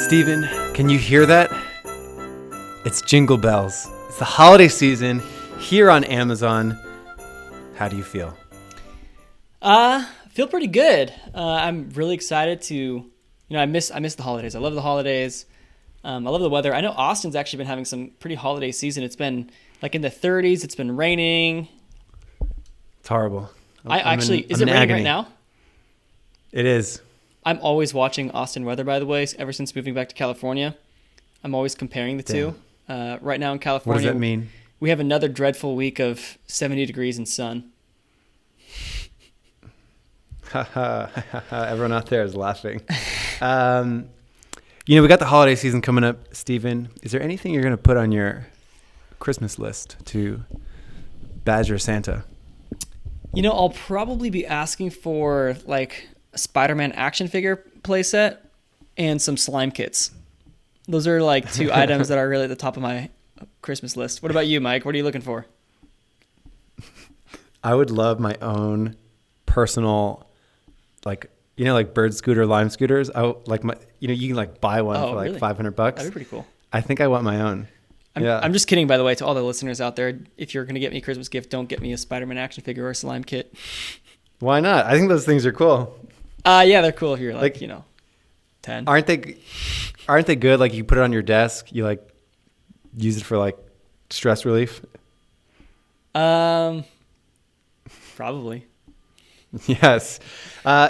Steven, can you hear that? It's Jingle Bells. It's the holiday season here on Amazon. How do you feel? I feel pretty good. I'm really excited to, I miss the holidays. I love the holidays. I love the weather. I know Austin's actually been having some pretty holiday season. It's been like in the 30s. It's been raining. It's horrible. Is it raining agony right now? It is. I'm always watching Austin weather, by the way, ever since moving back to California. I'm always comparing the two. Right now in California, What does that mean? We have another dreadful week of 70 degrees and sun. Everyone out there is laughing. We got the holiday season coming up, Steven. Is there anything you're going to put on your Christmas list to badger Santa? I'll probably be asking for like a Spider-Man action figure playset and some slime kits. Those are like two items that are really at the top of my Christmas list. What about you, Mike? What are you looking for? I would love my own personal, like bird scooter, lime scooters. You can like buy one for like really? $500. That'd be pretty cool. I think I want my own. I'm just kidding, by the way, to all the listeners out there. If you're going to get me a Christmas gift, don't get me a Spider-Man action figure or a slime kit. Why not? I think those things are cool. Yeah, they're cool if you're 10. Aren't they good? Like you put it on your desk, you like use it for like stress relief? Probably. Yes.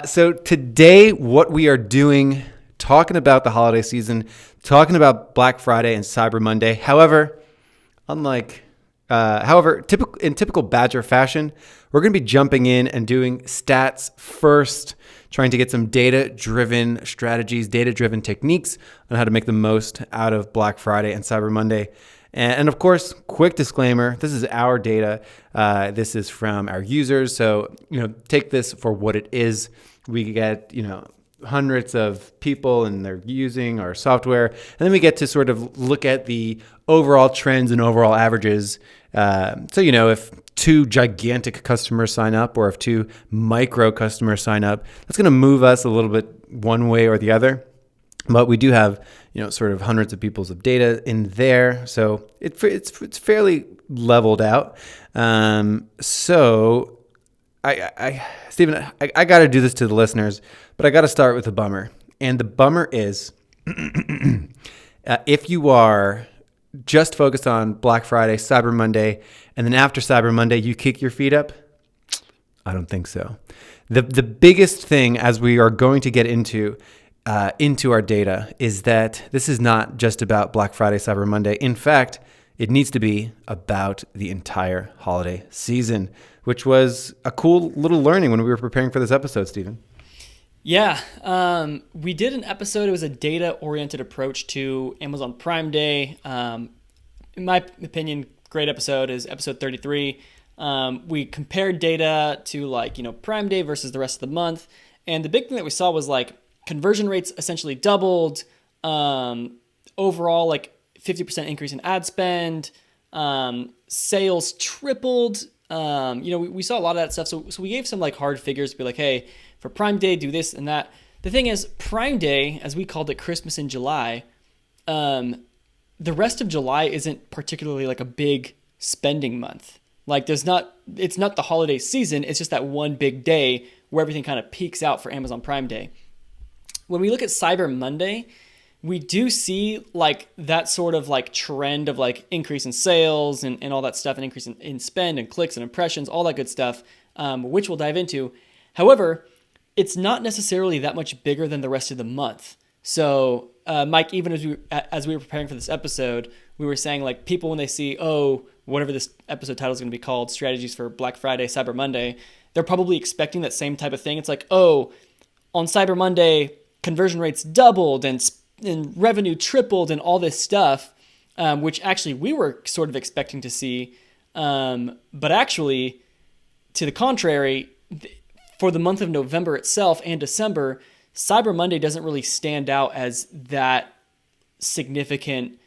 So today what we are doing, talking about the holiday season, talking about Black Friday and Cyber Monday. However, in typical Badger fashion, we're going to be jumping in and doing stats first, trying to get some data-driven strategies, data-driven techniques on how to make the most out of Black Friday and Cyber Monday. And of course, quick disclaimer, this is our data. This is from our users. So, take this for what it is. We get, hundreds of people and they're using our software. And then we get to sort of look at the overall trends and overall averages. If two gigantic customers sign up or if two micro customers sign up, that's going to move us a little bit one way or the other. But we do have, sort of hundreds of people's of data in there. So it's fairly leveled out. So Stephen, I got to do this to the listeners, but I got to start with a bummer. And the bummer is if you are just focused on Black Friday, Cyber Monday, and then after Cyber Monday, you kick your feet up, I don't think so. The biggest thing, as we are going to get into our data, is that this is not just about Black Friday, Cyber Monday. In fact, it needs to be about the entire holiday season, which was a cool little learning when we were preparing for this episode, Stephen. Yeah, we did an episode. It was a data-oriented approach to Amazon Prime Day. In my opinion, great episode is episode 33. We compared data to Prime Day versus the rest of the month. And the big thing that we saw was conversion rates essentially doubled. Overall, 50% increase in ad spend. Sales tripled. We saw a lot of that stuff. So we gave some hard figures to be like, hey, for Prime Day, do this and that. The thing is, Prime Day, as we called it, Christmas in July, the rest of July isn't particularly a big spending month. It's not the holiday season. It's just that one big day where everything kind of peaks out for Amazon Prime Day. When we look at Cyber Monday, we do see that sort of trend of increase in sales and all that stuff, and increase in spend and clicks and impressions, all that good stuff, which we'll dive into. However, it's not necessarily that much bigger than the rest of the month. So, Mike, even as we were preparing for this episode, we were saying people when they see, whatever this episode title is going to be called, strategies for Black Friday, Cyber Monday, they're probably expecting that same type of thing. It's on Cyber Monday, conversion rates doubled and revenue tripled and all this stuff, which actually we were sort of expecting to see. But actually, to the contrary, for the month of November itself and December, Cyber Monday doesn't really stand out as that significant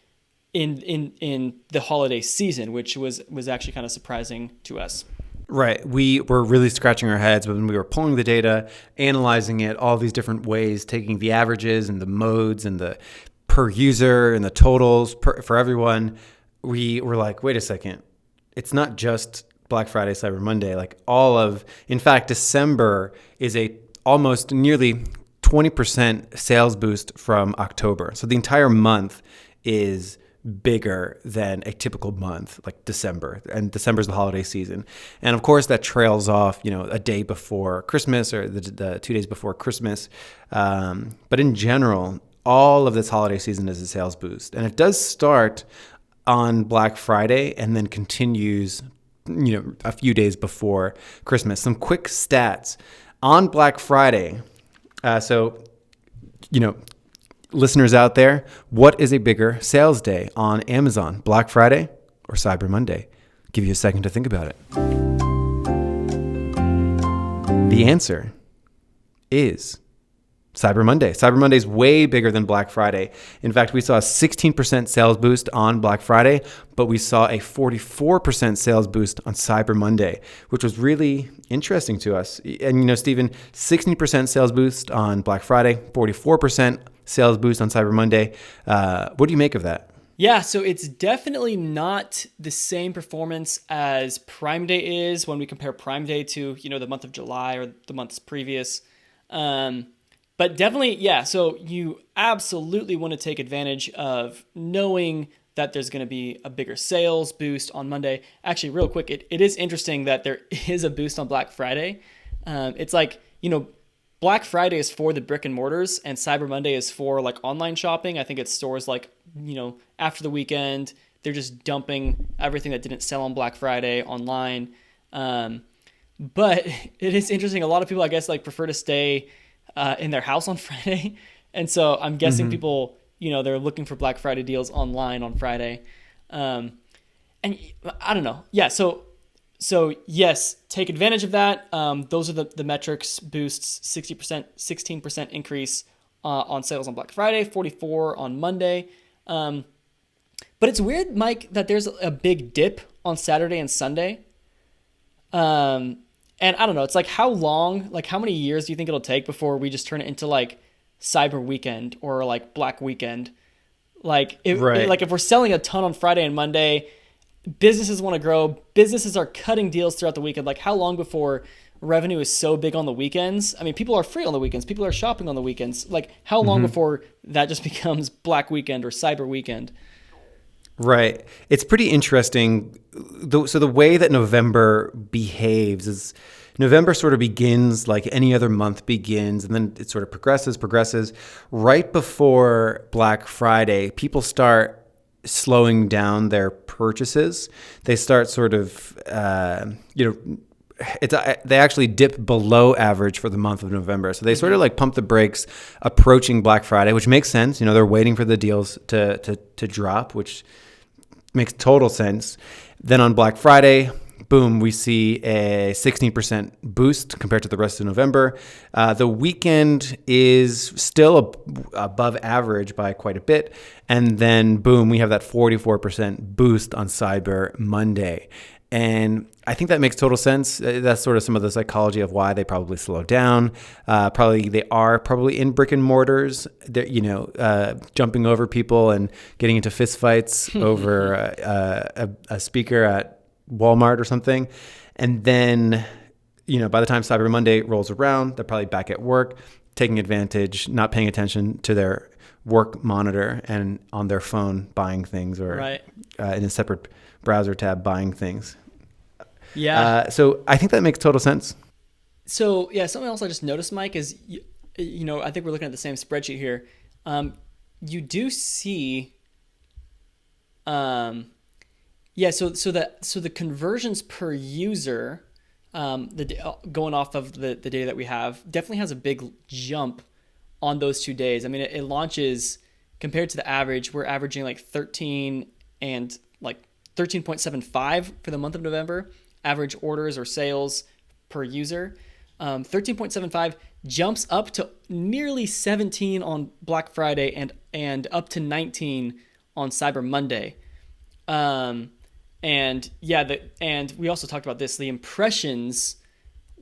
in the holiday season, which was actually kind of surprising to us. Right. We were really scratching our heads when we were pulling the data, analyzing it, all these different ways, taking the averages and the modes and the per user and the totals for everyone, we were like, wait a second, it's not just Black Friday, Cyber Monday. Like in fact, December is a almost nearly 20% sales boost from October. So the entire month is bigger than a typical month like December, and December is the holiday season. And of course that trails off, a day before Christmas or the 2 days before Christmas. But in general, all of this holiday season is a sales boost, and it does start on Black Friday and then continues, a few days before Christmas. Some quick stats on Black Friday. Listeners out there, what is a bigger sales day on Amazon, Black Friday or Cyber Monday? Give you a second to think about it. The answer is Cyber Monday. Cyber Monday is way bigger than Black Friday. In fact, we saw a 16% sales boost on Black Friday, but we saw a 44% sales boost on Cyber Monday, which was really interesting to us. And, Stephen, 16% sales boost on Black Friday, 44% sales boost on Cyber Monday. What do you make of that? Yeah, so it's definitely not the same performance as Prime Day is when we compare Prime Day to, the month of July or the months previous. But definitely, yeah, so you absolutely want to take advantage of knowing that there's going to be a bigger sales boost on Monday. Actually, real quick, it is interesting that there is a boost on Black Friday. It's like, Black Friday is for the brick and mortars, and Cyber Monday is for like online shopping. I think it's stores like, after the weekend, they're just dumping everything that didn't sell on Black Friday online. But it is interesting. A lot of people, I guess, like prefer to stay in their house on Friday. And so I'm guessing people, they're looking for Black Friday deals online on Friday. And I don't know. Yeah. So yes, take advantage of that. Those are the metrics boosts: 16% increase on sales on Black Friday, 44 on Monday. But it's weird, Mike, that there's a big dip on Saturday and Sunday. And I don't know, it's like how many years do you think it'll take before we just turn it into like Cyber Weekend or like Black Weekend? Like if we're selling a ton on Friday and Monday, businesses want to grow. Businesses are cutting deals throughout the weekend. Like how long before revenue is so big on the weekends? I mean, people are free on the weekends. People are shopping on the weekends. Like how long before that just becomes Black Weekend or Cyber Weekend? Right. It's pretty interesting. So the way that November behaves is November sort of begins like any other month begins, and then it sort of progresses. Right before Black Friday, people start slowing down their purchases. They start sort of, they actually dip below average for the month of November. So they sort of like pump the brakes approaching Black Friday, which makes sense. They're waiting for the deals to drop, which makes total sense. Then on Black Friday, boom, we see a 16% boost compared to the rest of November. The weekend is still above average by quite a bit. And then, boom, we have that 44% boost on Cyber Monday. And I think that makes total sense. That's sort of some of the psychology of why they probably slow down. They are in brick and mortars. They're, jumping over people and getting into fistfights over a speaker at Walmart or something. And then, by the time Cyber Monday rolls around, they're probably back at work, taking advantage, not paying attention to their work monitor and on their phone buying things, or in a separate browser tab buying things. Yeah. So I think that makes total sense. So yeah, something else I just noticed, Mike, is, I think we're looking at the same spreadsheet here. You do see, so the conversions per user, going off of the data that we have, definitely has a big jump on those 2 days. I mean, it launches compared to the average. We're averaging like 13 and like 13.75 for the month of November, average orders or sales per user. 13.75 jumps up to nearly 17 on Black Friday and up to 19 on Cyber Monday. And we also talked about this. The impressions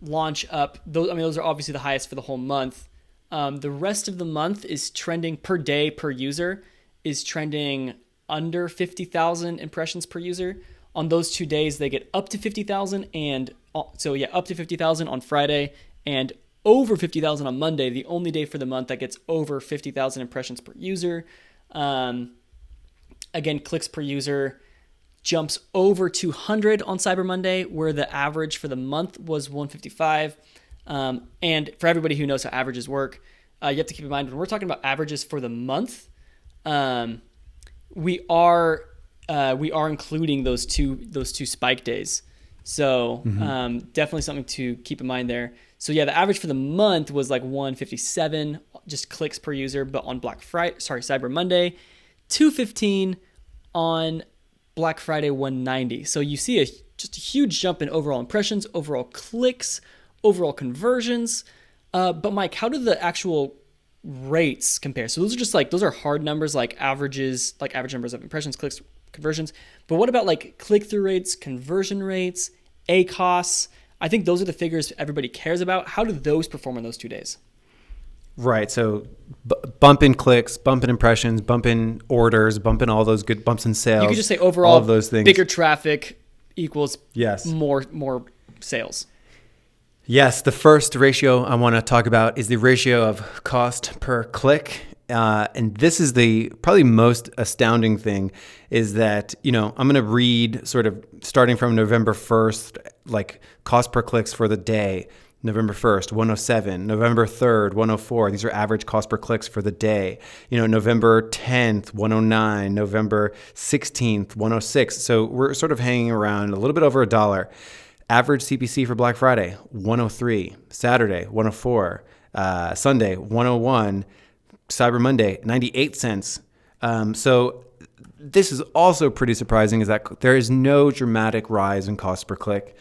launch up. Those are obviously the highest for the whole month. The rest of the month is trending per day per user is trending under 50,000 impressions per user. On those 2 days, they get up to 50,000, and up to 50,000 on Friday and over 50,000 on Monday, the only day for the month that gets over 50,000 impressions per user. Again, clicks per user jumps over 200 on Cyber Monday, where the average for the month was 155. And for everybody who knows how averages work, you have to keep in mind when we're talking about averages for the month, we are including those two spike days. So definitely something to keep in mind there. So yeah, the average for the month was like 157 just clicks per user, but on Cyber Monday, 215, on Black Friday 190. So you see just a huge jump in overall impressions, overall clicks, overall conversions. But Mike, how do the actual rates compare? So those are hard numbers, like averages, like average numbers of impressions, clicks, conversions. But what about like click-through rates, conversion rates, ACOS? I think those are the figures everybody cares about. How do those perform in those 2 days? Right. So bump in clicks, bump in impressions, bump in orders, bump in all those good bumps in sales. You could just say overall, all of those things. Bigger traffic equals yes. more sales. Yes. The first ratio I want to talk about is the ratio of cost per click. And this is the probably most astounding thing is that, I'm going to read sort of starting from November 1st, like cost per clicks for the day. November 1st, 107, November 3rd, 104. These are average cost per clicks for the day. November 10th, 109, November 16th, 106. So we're sort of hanging around a little bit over $1. Average CPC for Black Friday, 103, Saturday, 104, Sunday, 101, Cyber Monday, 98 cents. So this is also pretty surprising is that there is no dramatic rise in cost per click,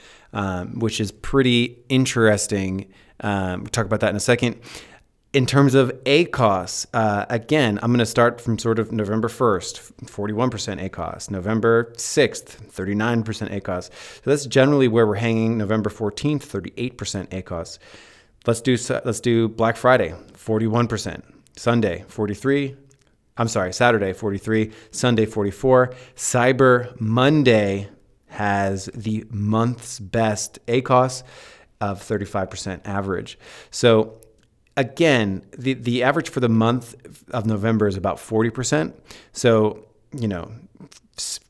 which is pretty interesting. We'll talk about that in a second. In terms of ACOS, again, I'm going to start from sort of November 1st, 41% ACOS, November 6th, 39% ACOS. So that's generally where we're hanging. November 14th, 38% ACOS. Let's do Black Friday, 41%. Sunday, 43. Saturday, 43. Sunday, 44. Cyber Monday has the month's best ACOS of 35% average. So again, the average for the month of November is about 40%. So,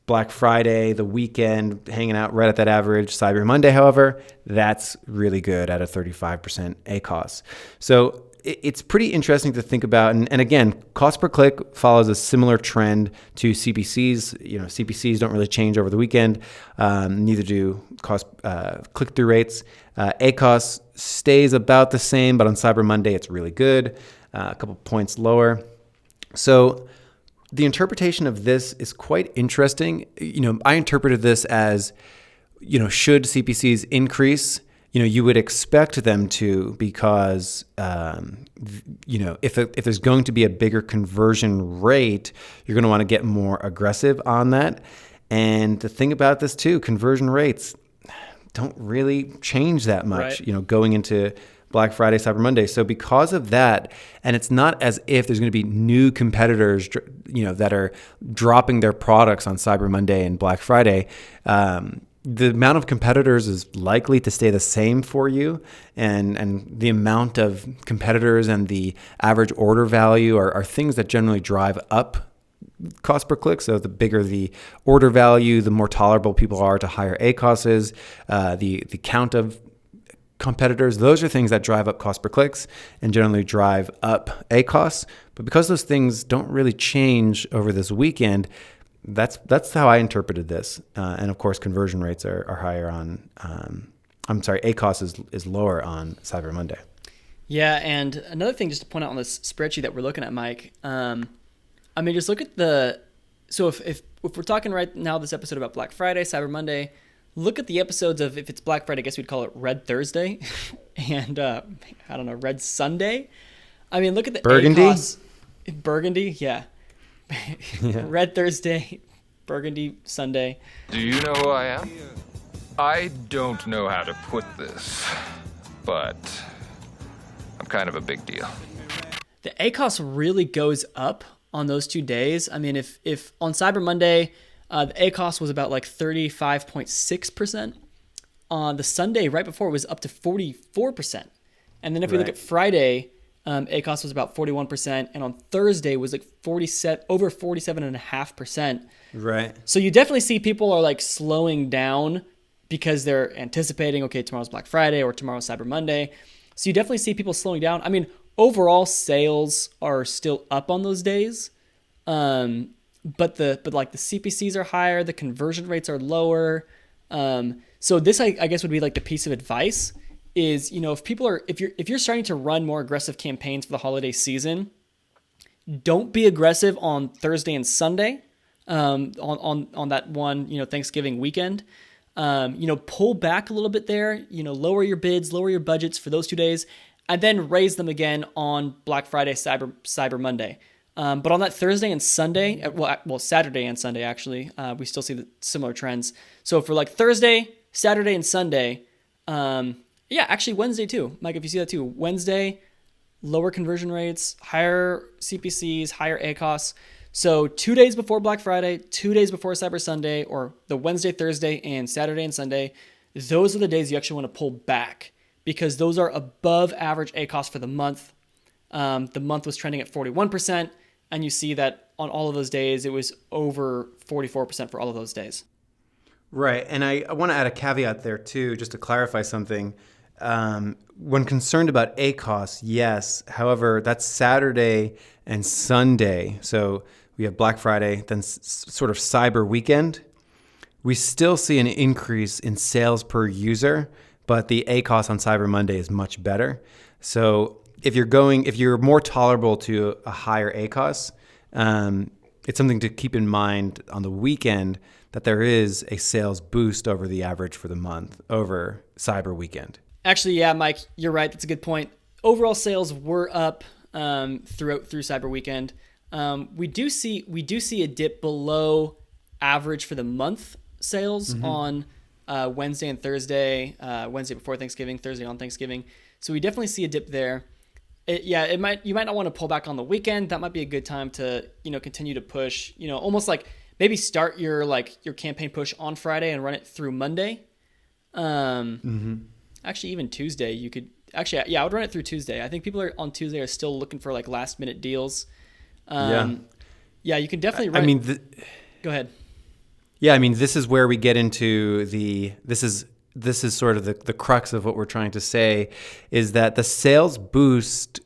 Black Friday, the weekend, hanging out right at that average. Cyber Monday, however, that's really good at a 35% ACOS. So it's pretty interesting to think about. And again, cost per click follows a similar trend to CPCs. CPCs don't really change over the weekend. Neither do click-through rates. ACOS stays about the same, but on Cyber Monday, it's really good. A couple points lower. So the interpretation of this is quite interesting. I interpreted this as, should CPCs increase? You would expect them to because, if there's going to be a bigger conversion rate, you're going to want to get more aggressive on that. And the thing about this too, conversion rates don't really change that much, right, going into Black Friday, Cyber Monday. So because of that, and it's not as if there's going to be new competitors, that are dropping their products on Cyber Monday and Black Friday, the amount of competitors is likely to stay the same for you, and the amount of competitors and the average order value are things that generally drive up cost per click. So the bigger the order value, the more tolerable people are to higher ACOS is. The count of competitors, those are things that drive up cost per clicks and generally drive up ACOS. But because those things don't really change over this weekend, that's how I interpreted this. And of course, conversion rates are higher on, ACOS is lower on Cyber Monday. Yeah. And another thing just to point out on this spreadsheet that we're looking at, Mike, just look at so if we're talking right now, this episode about Black Friday, Cyber Monday, look at the episodes of, if it's Black Friday, I guess we'd call it Red Thursday and, Red Sunday. Look at the Burgundy? ACOS. Burgundy. Yeah. Red Thursday, Burgundy Sunday. Do you know who I am? I don't know how to put this, but I'm kind of a big deal. The ACOS really goes up on those 2 days. I mean, if on Cyber Monday, the ACOS was about like 35.6%. On the Sunday right before, it was up to 44%. And then if we look at Friday, ACOS was about 41%, and on Thursday was like over 47.5%. Right. So you definitely see people are like slowing down because they're anticipating, okay, tomorrow's Black Friday or tomorrow's Cyber Monday. So you definitely see people slowing down. I mean, overall sales are still up on those days, but like the CPCs are higher, the conversion rates are lower. So this I guess would be like the piece of advice is, if you're starting to run more aggressive campaigns for the holiday season, don't be aggressive on Thursday and Sunday, on that one, Thanksgiving weekend. Pull back a little bit there, lower your bids, lower your budgets for those 2 days, and then raise them again on Black Friday, Cyber Monday. But on that Thursday and Sunday, well, Saturday and Sunday, actually, we still see the similar trends. So for like Thursday, Saturday, and Sunday, actually Wednesday too. Mike, if you see that too, Wednesday, lower conversion rates, higher CPCs, higher ACOS. So 2 days before Black Friday, 2 days before Cyber Sunday, or the Wednesday, Thursday, and Saturday and Sunday, those are the days you actually want to pull back because those are above average ACOS for the month. The month was trending at 41%, and you see that on all of those days, it was over 44% for all of those days. Right. And I want to add a caveat there too, just to clarify something. When concerned about ACOS, yes. However, that's Saturday and Sunday. So we have Black Friday, then sort of Cyber weekend. We still see an increase in sales per user, but the ACOS on Cyber Monday is much better. So if you're more tolerable to a higher ACOS, it's something to keep in mind on the weekend that there is a sales boost over the average for the month over Cyber weekend. Actually, yeah, Mike, you're right. That's a good point. Overall sales were up through Cyber weekend. We do see a dip below average for the month sales on Wednesday and Thursday. Wednesday before Thanksgiving, Thursday on Thanksgiving. So we definitely see a dip there. You might not want to pull back on the weekend. That might be a good time to continue to push. Almost like maybe start your campaign push on Friday and run it through Monday. Actually, even Tuesday, you could actually, I would run it through Tuesday. I think people on Tuesday are still looking for like last minute deals. You can definitely run. Go ahead. Yeah, I mean, this is where we get into this is sort of the crux of what we're trying to say is that the sales boost,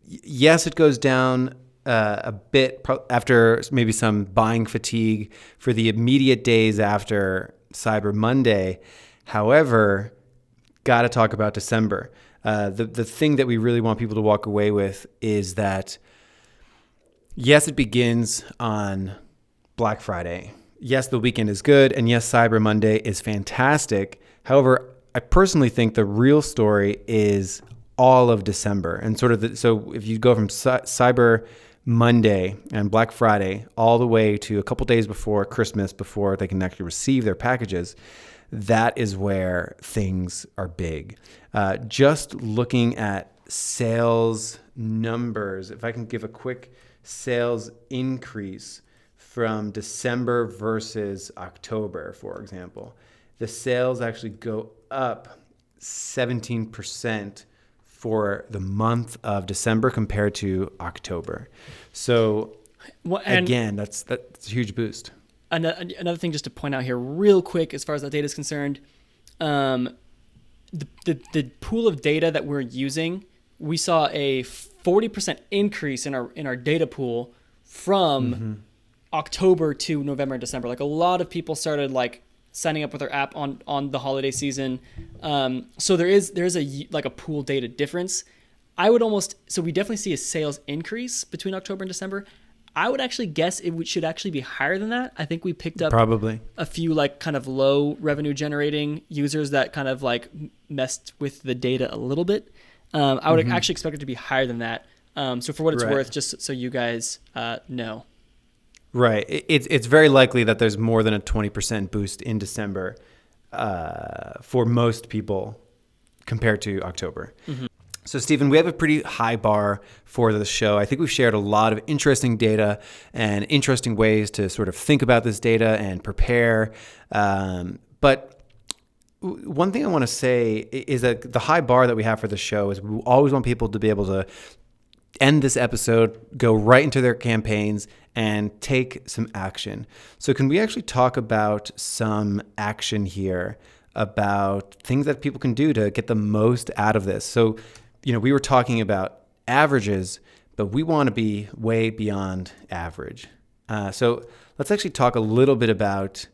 yes, it goes down a bit after maybe some buying fatigue for the immediate days after Cyber Monday. However, got to talk about December. The thing that we really want people to walk away with is that, yes, it begins on Black Friday. Yes, the weekend is good, and yes, Cyber Monday is fantastic. However, I personally think the real story is all of December, and so if you go from Cyber Monday and Black Friday all the way to a couple days before Christmas, before they can actually receive their packages, that is where things are big. Just looking at sales numbers, if I can give a quick sales increase from December versus October, for example, the sales actually go up 17% for the month of December compared to October. So again, that's a huge boost. Another thing just to point out here real quick, as far as that data is concerned, the pool of data that we're using, we saw a 40% increase in our data pool from October to November and December. Like a lot of people started like signing up with our app on the holiday season. So there's a pool data difference. So we definitely see a sales increase between October and December. I would actually guess should actually be higher than that. I think we picked up probably a few like kind of low revenue generating users that kind of like messed with the data a little bit. I would actually expect it to be higher than that. So for what it's worth, just so you guys know. Right. It's very likely that there's more than a 20% boost in December for most people compared to October. So, Stephen, we have a pretty high bar for this show. I think we've shared a lot of interesting data and interesting ways to sort of think about this data and prepare. But one thing I want to say is that the high bar that we have for the show is we always want people to be able to end this episode, go right into their campaigns, and take some action. So can we actually talk about some action here about things that people can do to get the most out of this? So, we were talking about averages, but we want to be way beyond average. So let's actually talk a little bit about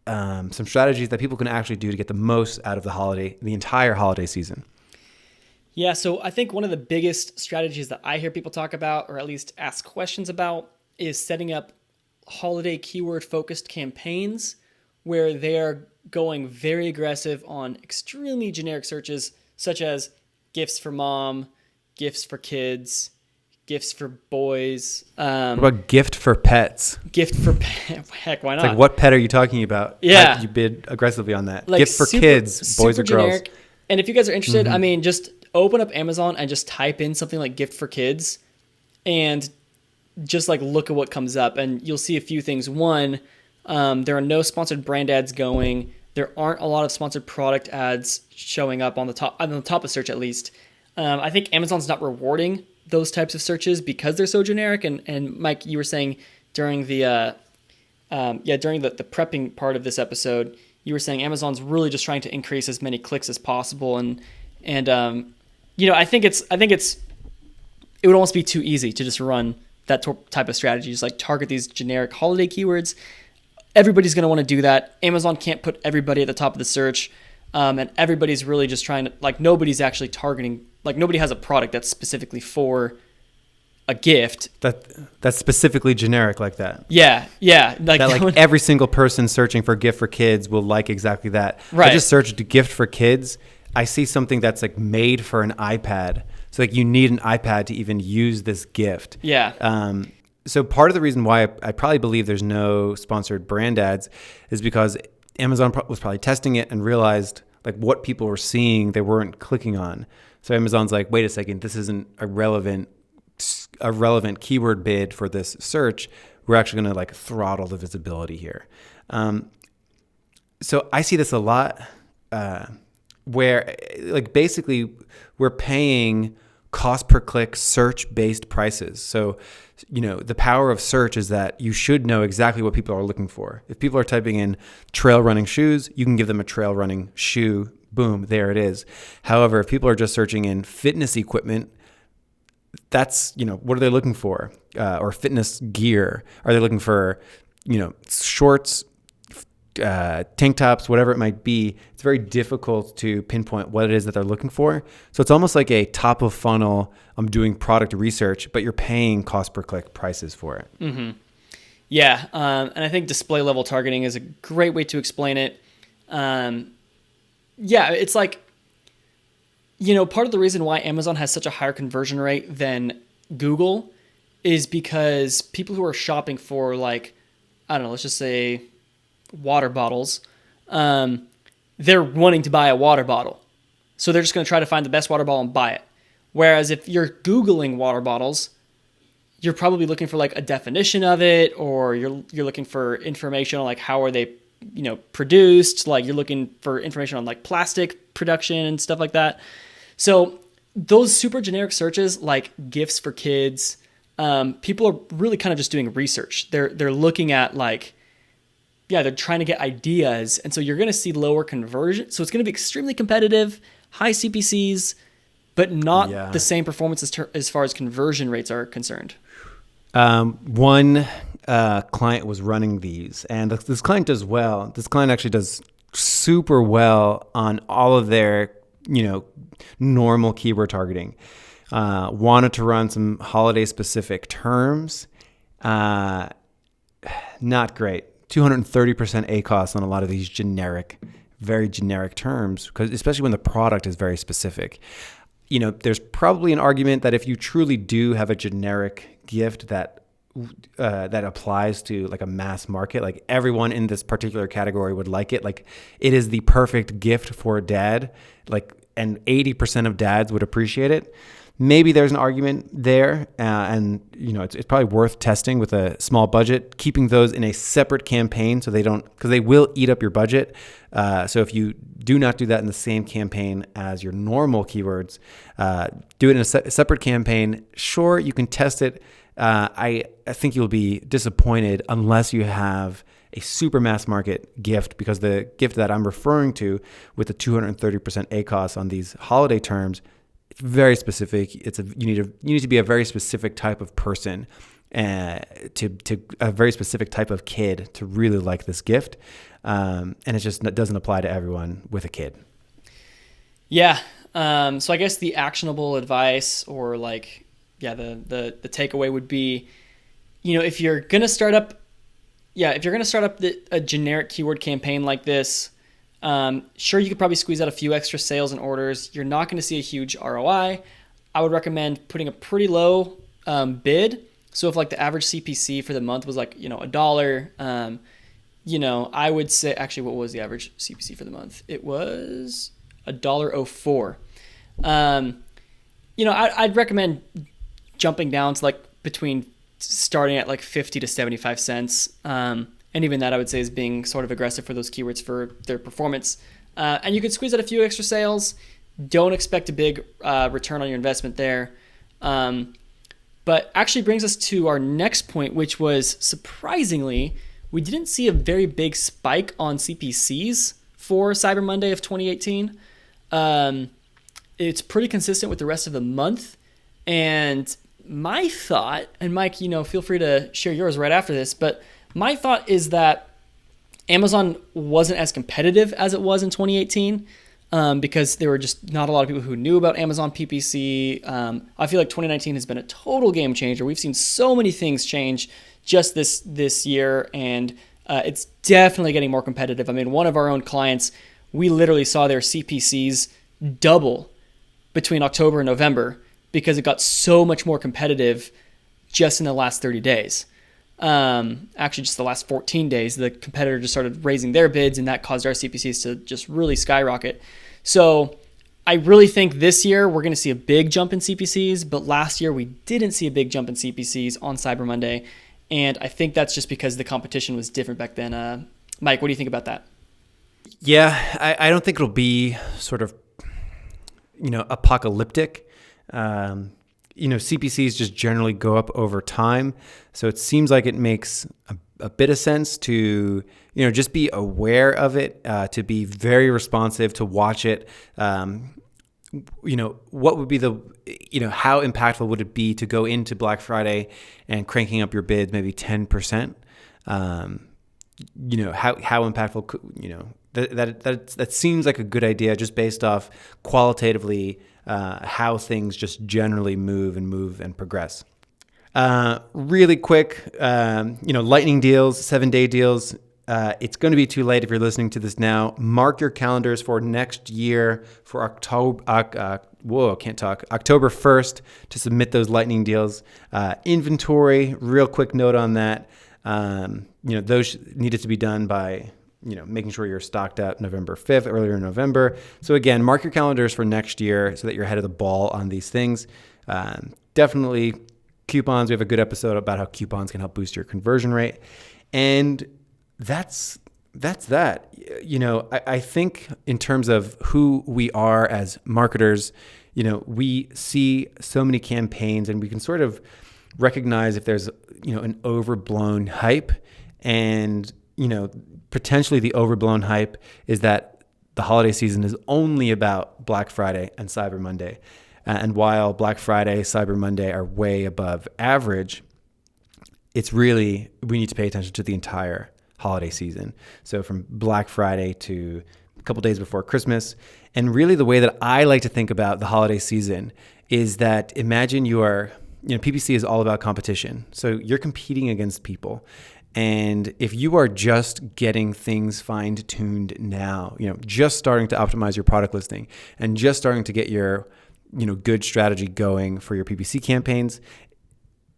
some strategies that people can actually do to get the most out of the entire holiday season. Yeah, so I think one of the biggest strategies that I hear people talk about, or at least ask questions about, is setting up holiday keyword-focused campaigns where they're going very aggressive on extremely generic searches, such as gifts for mom, gifts for kids, gifts for boys. What about gift for pets? Gift for pet? Heck, why not? It's like, what pet are you talking about? Yeah. You bid aggressively on that. Like Gift for kids, boys or girls. Generic. And if you guys are interested, just open up Amazon and just type in something like gift for kids and just like look at what comes up, and you'll see a few things. One, there are no sponsored brand ads going. There aren't a lot of sponsored product ads showing up on the top of search, at least. I think Amazon's not rewarding those types of searches because they're so generic. And Mike, you were saying during the prepping part of this episode, you were saying Amazon's really just trying to increase as many clicks as possible. I think it would almost be too easy to just run that type of strategy, just like target these generic holiday keywords. Everybody's going to want to do that. Amazon can't put everybody at the top of the search. And everybody's really just trying to, nobody's actually targeting, nobody has a product that's specifically for a gift. That's specifically generic like that. Yeah. Every single person searching for gift for kids will like exactly that. Right. I just searched gift for kids. I see something that's made for an iPad. So you need an iPad to even use this gift. Yeah. So part of the reason why I probably believe there's no sponsored brand ads is because Amazon was probably testing it and realized what people were seeing they weren't clicking on. So Amazon's like, wait a second, this isn't a relevant keyword bid for this search. We're actually going to throttle the visibility here. So I see this a lot where basically we're paying cost per click search-based prices. So, the power of search is that you should know exactly what people are looking for. If people are typing in trail running shoes, you can give them a trail running shoe. Boom, there it is. However, if people are just searching in fitness equipment, that's, what are they looking for? Or fitness gear? Are they looking for, shorts, tank tops, whatever it might be? It's very difficult to pinpoint what it is that they're looking for. So it's almost like a top of funnel, I'm doing product research, but you're paying cost per click prices for it. Mm-hmm. Yeah. And I think display level targeting is a great way to explain it. It's part of the reason why Amazon has such a higher conversion rate than Google is because people who are shopping for let's just say water bottles, they're wanting to buy a water bottle. So they're just going to try to find the best water bottle and buy it. Whereas if you're Googling water bottles, you're probably looking for a definition of it, or you're looking for information on how are they, produced. You're looking for information on plastic production and stuff like that. So those super generic searches like gifts for kids, people are really kind of just doing research. They're looking at they're trying to get ideas. And so you're going to see lower conversion. So it's going to be extremely competitive, high CPCs, but not the same performance as far as conversion rates are concerned. One client was running these, and this client does well. This client actually does super well on all of their, normal keyword targeting. Wanted to run some holiday specific terms. Not great. 230% ACOS on a lot of these very generic terms, because especially when the product is very specific. There's probably an argument that if you truly do have a generic gift that applies to a mass market, everyone in this particular category would like it. It is the perfect gift for dad. and 80% of dads would appreciate it. Maybe there's an argument there, and it's probably worth testing with a small budget, keeping those in a separate campaign so they don't, because they will eat up your budget. So if you do not do that in the same campaign as your normal keywords, do it in a separate campaign. Sure, you can test it. I think you'll be disappointed unless you have a super mass market gift, because the gift that I'm referring to with the 230% ACOS on these holiday terms, it's very specific. You need to be a very specific type of person, to a very specific type of kid to really like this gift, and it just doesn't apply to everyone with a kid. Yeah. So I guess the actionable advice, or the takeaway would be, if you're gonna start up a generic keyword campaign like this, sure, you could probably squeeze out a few extra sales and orders. You're not going to see a huge ROI. I would recommend putting a pretty low bid. So if the average CPC for the month was $1, I would say, actually, what was the average CPC for the month? It was $1.04. I'd recommend jumping down to between starting at 50 to 75 cents. And even that I would say is being sort of aggressive for those keywords for their performance. And you could squeeze out a few extra sales. Don't expect a big return on your investment there. But actually brings us to our next point, which was, surprisingly, we didn't see a very big spike on CPCs for Cyber Monday of 2018. It's pretty consistent with the rest of the month. And my thought, and Mike, feel free to share yours right after this, but my thought is that Amazon wasn't as competitive as it was in 2018, because there were just not a lot of people who knew about Amazon PPC. I feel like 2019 has been a total game changer. We've seen so many things change just this year, and it's definitely getting more competitive. I mean, one of our own clients, we literally saw their CPCs double between October and November because it got so much more competitive just in the last 30 days. Actually, just the last 14 days, the competitor just started raising their bids, and that caused our CPCs to just really skyrocket. So I really think this year we're going to see a big jump in CPCs, but last year we didn't see a big jump in CPCs on Cyber Monday. And I think that's just because the competition was different back then. Mike, what do you think about that? Yeah, I don't think it'll be sort of, apocalyptic. CPCs just generally go up over time. So it seems like it makes a bit of sense to, just be aware of it, to be very responsive, to watch it. What would be how impactful would it be to go into Black Friday and cranking up your bids maybe 10%? How impactful, that seems like a good idea just based off qualitatively how things just generally move and progress. Really quick, lightning deals, 7-day deals. It's going to be too late if you're listening to this now. Mark your calendars for next year for October 1st to submit those lightning deals. Inventory, real quick note on that. Those needed to be done by, making sure you're stocked up November 5th, earlier in November. So again, mark your calendars for next year so that you're ahead of the ball on these things. Definitely coupons. We have a good episode about how coupons can help boost your conversion rate. And that's that. I think in terms of who we are as marketers, we see so many campaigns and we can sort of recognize if there's, an overblown hype. And, potentially the overblown hype is that the holiday season is only about Black Friday and Cyber Monday. And while Black Friday, Cyber Monday are way above average, it's really, we need to pay attention to the entire holiday season. So from Black Friday to a couple days before Christmas. And really the way that I like to think about the holiday season is that imagine you are, PPC is all about competition. So you're competing against people. And if you are just getting things fine-tuned now, just starting to optimize your product listing and just starting to get your, good strategy going for your PPC campaigns,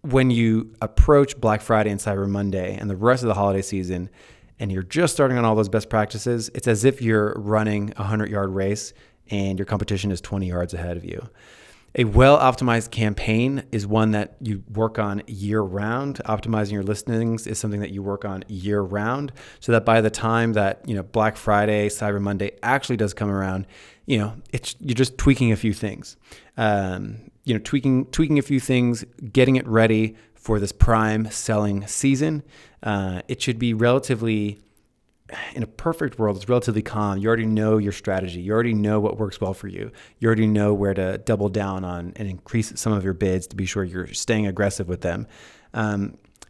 when you approach Black Friday and Cyber Monday and the rest of the holiday season, and you're just starting on all those best practices, it's as if you're running a 100-yard race and your competition is 20 yards ahead of you. A well-optimized campaign is one that you work on year-round. Optimizing your listings is something that you work on year-round, so that by the time that Black Friday, Cyber Monday actually does come around, you're just tweaking a few things. Tweaking a few things, getting it ready for this prime selling season. It should be relatively, in a perfect world, it's relatively calm. You already know your strategy. You already know what works well for you. You already know where to double down on and increase some of your bids to be sure you're staying aggressive with them.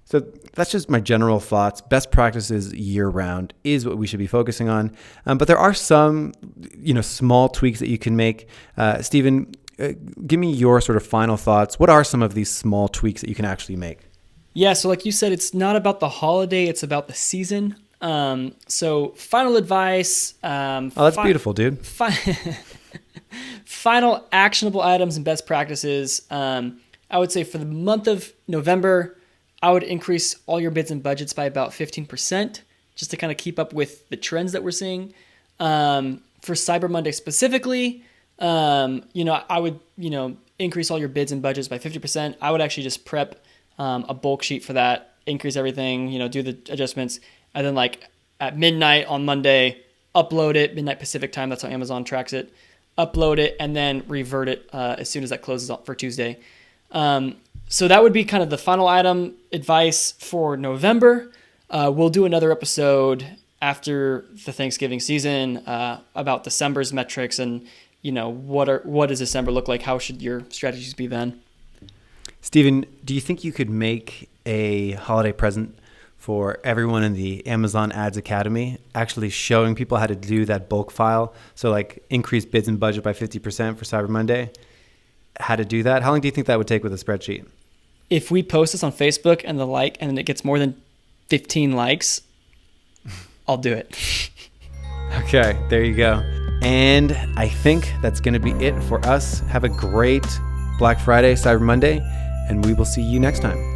So that's just my general thoughts. Best practices year-round is what we should be focusing on. But there are some, small tweaks that you can make. Stephen, give me your sort of final thoughts. What are some of these small tweaks that you can actually make? Yeah, so like you said, it's not about the holiday, it's about the season. So final advice. That's beautiful, dude. Final actionable items and best practices. I would say for the month of November, I would increase all your bids and budgets by about 15%, just to kind of keep up with the trends that we're seeing. For Cyber Monday specifically, I would, increase all your bids and budgets by 50%. I would actually just prep a bulk sheet for that, increase everything, do the adjustments, and then like at midnight on Monday, upload it, midnight Pacific time, that's how Amazon tracks it, upload it, and then revert it as soon as that closes up for Tuesday. So that would be kind of the final item advice for November. We'll do another episode after the Thanksgiving season about December's metrics and, what does December look like? How should your strategies be then? Stephen, do you think you could make a holiday present for everyone in the Amazon Ads Academy, actually showing people how to do that bulk file? So like increase bids and budget by 50% for Cyber Monday. How to do that? How long do you think that would take with a spreadsheet? If we post this on Facebook and it gets more than 15 likes, I'll do it. Okay, there you go. And I think that's going to be it for us. Have a great Black Friday, Cyber Monday, and we will see you next time.